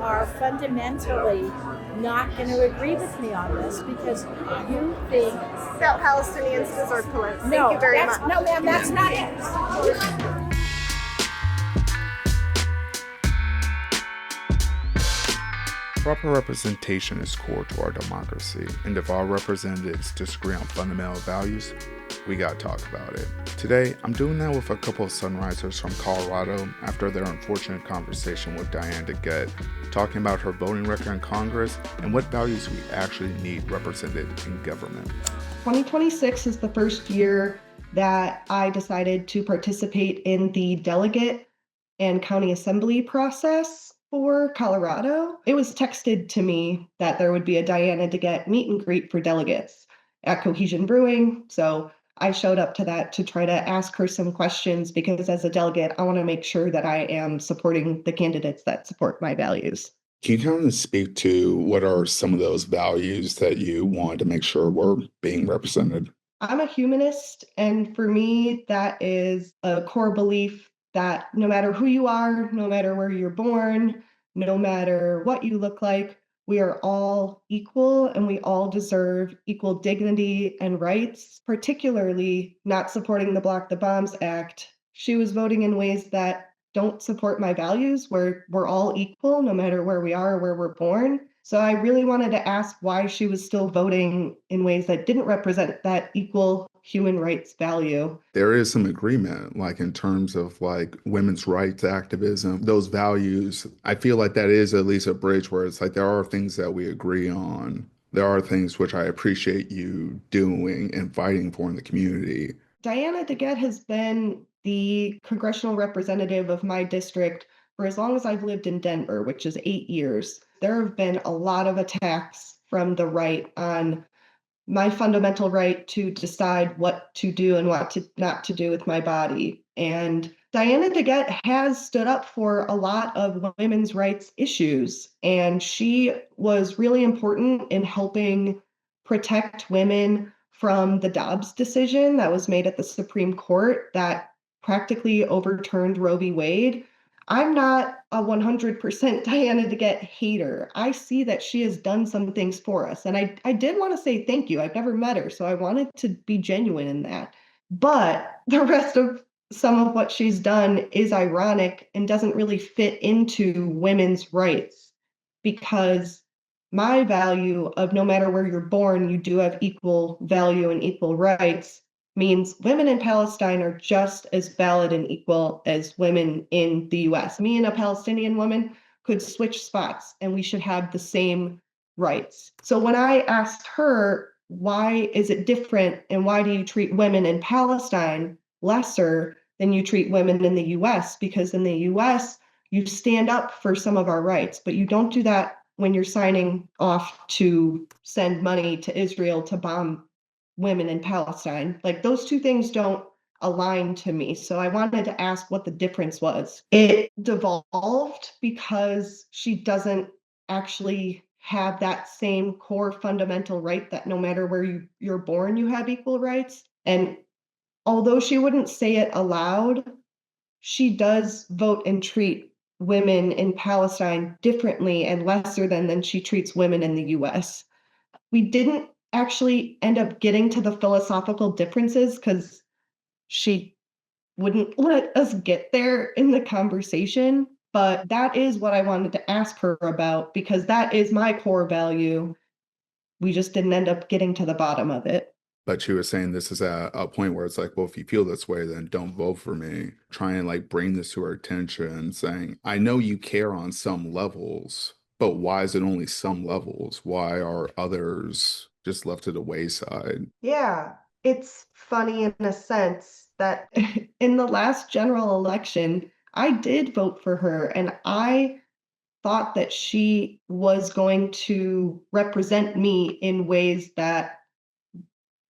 are fundamentally not going to agree with me on this because you think that Palestinians deserve to live. no, Thank you very much. No, ma'am, that's not it. Proper representation is core to our democracy, and if our representatives disagree on fundamental values, we gotta talk about it. Today, I'm doing that with a couple of Sunrisers from Colorado after their unfortunate conversation with Diana Degette, talking about her voting record in Congress and what values we actually need represented in government. 2026 is the first year that I decided to participate in the delegate and county assembly process for Colorado. It was texted to me that there would be a Diana Degette meet and greet for delegates at Cohesion Brewing. So I showed up to that to try to ask her some questions because as a delegate, I want to make sure that I am supporting the candidates that support my values. Can you kind of speak to what are some of those values that you want to make sure were being represented? I'm a humanist, and for me, that is a core belief that no matter who you are, no matter where you're born, no matter what you look like, we are all equal and we all deserve equal dignity and rights, particularly not supporting the Block the Bombs Act. She was voting in ways that don't support my values, where we're all equal no matter where we are or where we're born. So I really wanted to ask why she was still voting in ways that didn't represent that equal human rights value. There is some agreement, like in terms of like women's rights activism, those values. I feel like that is at least a bridge where it's like there are things that we agree on. There are things which I appreciate you doing and fighting for in the community. Diana Degette has been the congressional representative of my district for as long as I've lived in Denver, which is 8 years. There have been a lot of attacks from the right on my fundamental right to decide what to do and what to not to do with my body. And Diana Degette has stood up for a lot of women's rights issues, and she was really important in helping protect women from the Dobbs decision that was made at the Supreme Court that practically overturned Roe v. Wade. I'm not a 100% Diana Degette hater. I see that she has done some things for us. And I did want to say thank you. I've never met her, so I wanted to be genuine in that. But the rest of some of what she's done is ironic and doesn't really fit into women's rights, because my value of no matter where you're born, you do have equal value and equal rights means women in Palestine are just as valid and equal as women in the US. Me and a Palestinian woman could switch spots and we should have the same rights. So when I asked her, why is it different and why do you treat women in Palestine lesser than you treat women in the US? Because in the US, you stand up for some of our rights, but you don't do that when you're signing off to send money to Israel to bomb women in Palestine. Like those two things don't align to me. So I wanted to ask what the difference was. It devolved because she doesn't actually have that same core fundamental right that no matter where you're born, you have equal rights. And although she wouldn't say it aloud, she does vote and treat women in Palestine differently and lesser than she treats women in the US. We didn't actually end up getting to the philosophical differences because she wouldn't let us get there in the conversation. But that is what I wanted to ask her about, because that is my core value. We just didn't end up getting to the bottom of it. But she was saying this is a point where it's like, well, if you feel this way, then don't vote for me. Try and like bring this to her attention, saying, I know you care on some levels, but why is it only some levels? Why are others just left to the wayside? Yeah, it's funny in a sense that in the last general election, I did vote for her, and I thought that she was going to represent me in ways that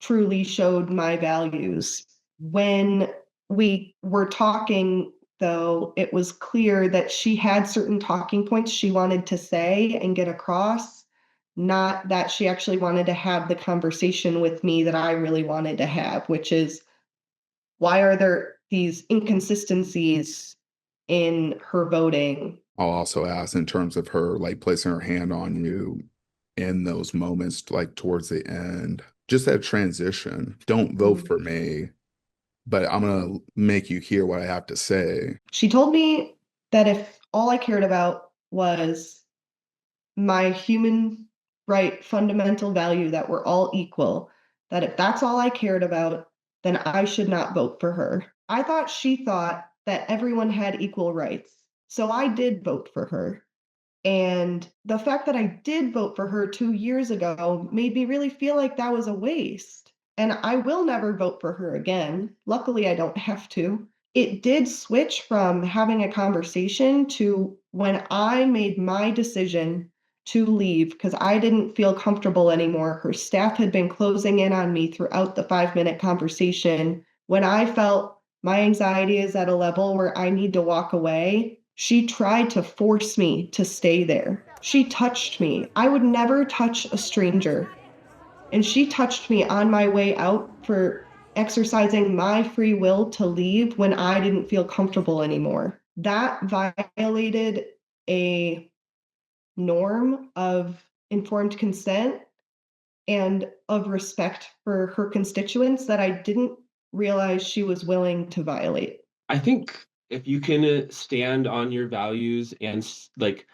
truly showed my values. When we were talking, though, it was clear that she had certain talking points she wanted to say and get across, not that she actually wanted to have the conversation with me that I really wanted to have, which is, why are there these inconsistencies in her voting? I'll also ask in terms of her like placing her hand on you in those moments, like towards the end, just that transition. Don't vote for me, but I'm gonna make you hear what I have to say. She told me that if all I cared about was my human right fundamental value that we're all equal, that if that's all I cared about, then I should not vote for her. I thought she thought that everyone had equal rights. So I did vote for her. And the fact that I did vote for her 2 years ago made me really feel like that was a waste. And I will never vote for her again. Luckily, I don't have to. It did switch from having a conversation to when I made my decision to leave because I didn't feel comfortable anymore. Her staff had been closing in on me throughout the 5-minute conversation. When I felt my anxiety is at a level where I need to walk away, she tried to force me to stay there. She touched me. I would never touch a stranger. And she touched me on my way out for exercising my free will to leave when I didn't feel comfortable anymore. That violated a norm of informed consent and of respect for her constituents that I didn't realize she was willing to violate. I think if you can stand on your values and like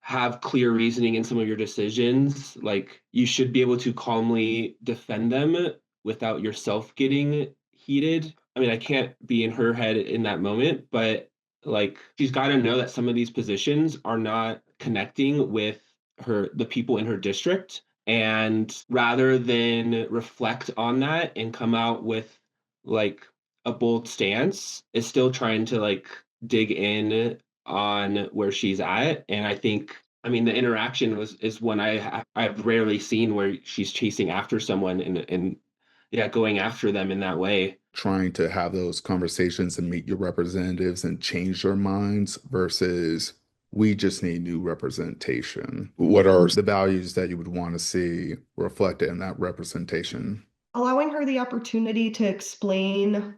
have clear reasoning in some of your decisions, like you should be able to calmly defend them without yourself getting heated. I mean, I can't be in her head in that moment, but like she's got to know that some of these positions are not connecting with the people in her district. And rather than reflect on that and come out with like a bold stance, is still trying to like dig in on where she's at. And I think, I mean, the interaction is one I've rarely seen where she's chasing after someone and yeah, going after them in that way. Trying to have those conversations and meet your representatives and change their minds versus we just need new representation. What are the values that you would want to see reflected in that representation? Allowing her the opportunity to explain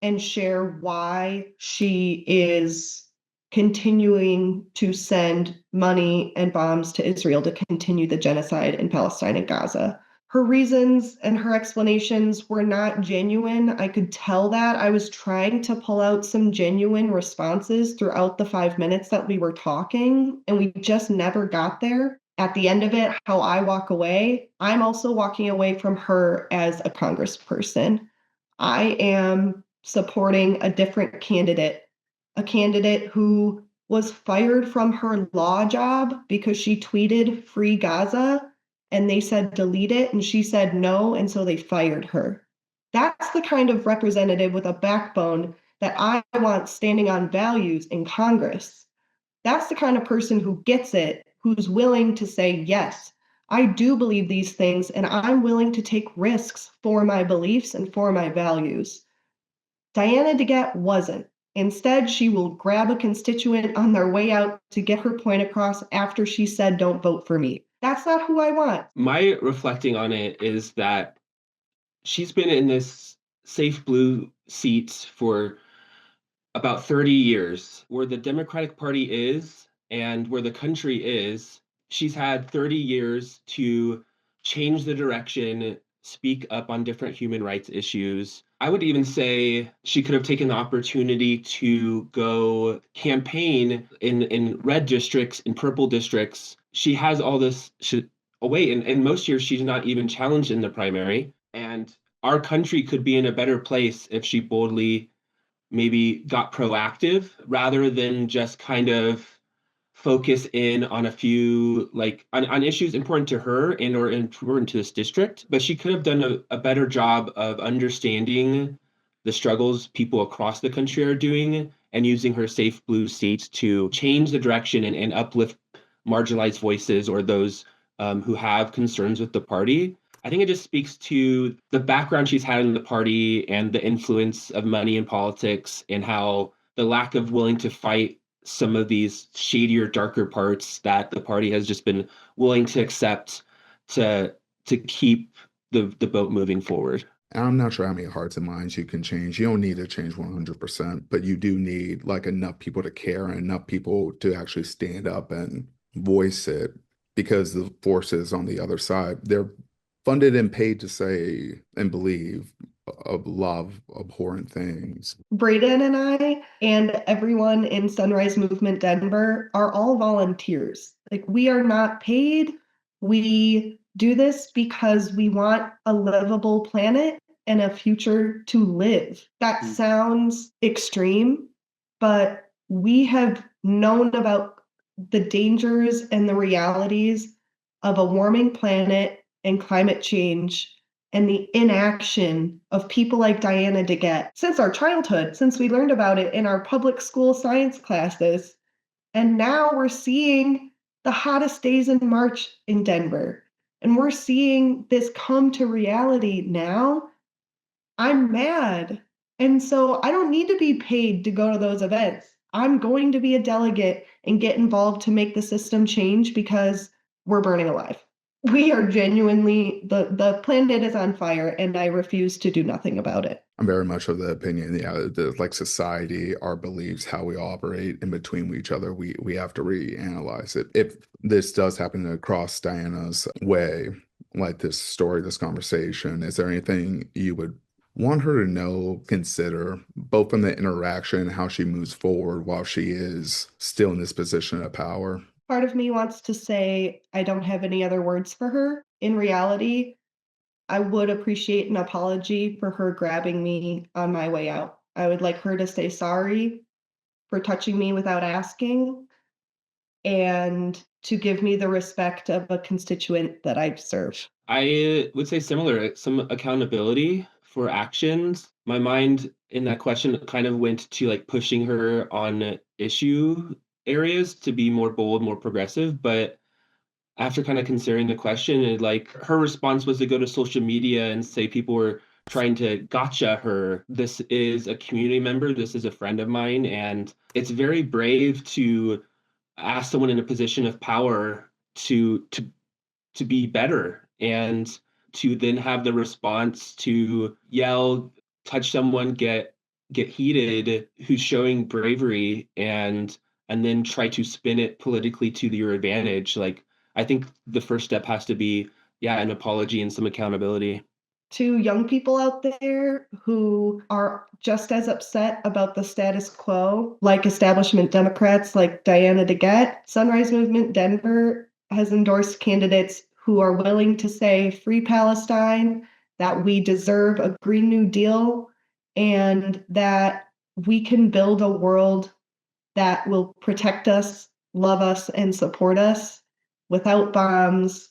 and share why she is continuing to send money and bombs to Israel to continue the genocide in Palestine and Gaza. Her reasons and her explanations were not genuine. I could tell that. I was trying to pull out some genuine responses throughout the 5 minutes that we were talking, and we just never got there. At the end of it, how I walk away, I'm also walking away from her as a congressperson. I am supporting a different candidate, a candidate who was fired from her law job because she tweeted free Gaza and they said delete it and she said no, and so they fired her. That's the kind of representative with a backbone that I want standing on values in Congress. That's the kind of person who gets it, who's willing to say, yes, I do believe these things, and I'm willing to take risks for my beliefs and for my values. Diana Degette wasn't. Instead, she will grab a constituent on their way out to get her point across after she said, don't vote for me. That's not who I want. My reflecting on it is that she's been in this safe blue seat for about 30 years. Where the Democratic Party is and where the country is, she's had 30 years to change the direction, speak up on different human rights issues. I would even say she could have taken the opportunity to go campaign in red districts, in purple districts. She has all this away. In most years, she's not even challenged in the primary. And our country could be in a better place if she boldly maybe got proactive rather than just kind of focus in on a few like on issues important to her and or important to this district. But she could have done a better job of understanding the struggles people across the country are doing and using her safe blue seats to change the direction and uplift marginalized voices or those who have concerns with the party. I think it just speaks to the background she's had in the party and the influence of money in politics and how the lack of willing to fight some of these shadier, darker parts that the party has just been willing to accept to keep the boat moving forward. And I'm not sure how many hearts and minds you can change. You don't need to change 100%, but you do need like enough people to care and enough people to actually stand up and voice it, because the forces on the other side, they're funded and paid to say and believe of love abhorrent things. Braden and I and everyone in Sunrise Movement Denver are all volunteers. Like, we are not paid. We do this because we want a livable planet and a future to live. That sounds extreme, but we have known about the dangers and the realities of a warming planet and climate change and the inaction of people like Diana Degette since our childhood, since we learned about it in our public school science classes. And now we're seeing the hottest days in March in Denver. And we're seeing this come to reality now. I'm mad. And so I don't need to be paid to go to those events. I'm going to be a delegate and get involved to make the system change because we're burning alive. We are genuinely, the planet is on fire, and I refuse to do nothing about it. I'm very much of the opinion, like society, our beliefs, how we operate in between each other, we have to reanalyze it. If this does happen to cross Diana's way, like this story, this conversation, is there anything you would want her to know, consider, both from the interaction, how she moves forward while she is still in this position of power? Part of me wants to say I don't have any other words for her. In reality, I would appreciate an apology for her grabbing me on my way out. I would like her to say sorry for touching me without asking, and to give me the respect of a constituent that I serve. I would say similar, some accountability for actions. My mind in that question kind of went to like pushing her on issue areas to be more bold, more progressive. But after kind of considering the question, like her response was to go to social media and say people were trying to gotcha her. This is a community member. This is a friend of mine. And it's very brave to ask someone in a position of power to be better, and to then have the response to yell, touch someone, get heated, who's showing bravery, and then try to spin it politically to your advantage. Like, I think the first step has to be, yeah, an apology and some accountability. To young people out there who are just as upset about the status quo, like establishment Democrats like Diana Degette, Sunrise Movement Denver has endorsed candidates who are willing to say free Palestine, that we deserve a Green New Deal, and that we can build a world that will protect us, love us, and support us without bombs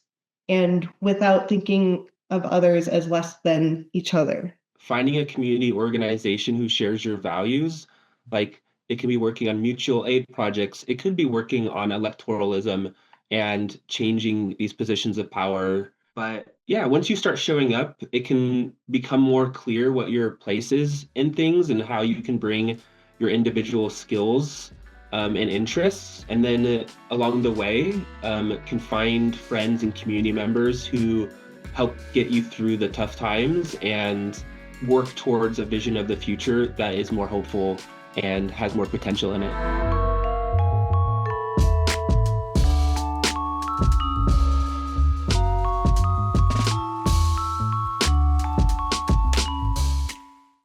and without thinking of others as less than each other. Finding a community organization who shares your values, like it can be working on mutual aid projects, it could be working on electoralism and changing these positions of power. But yeah, once you start showing up, it can become more clear what your place is in things and how you can bring your individual skills and interests. And then along the way, can find friends and community members who help get you through the tough times and work towards a vision of the future that is more hopeful and has more potential in it.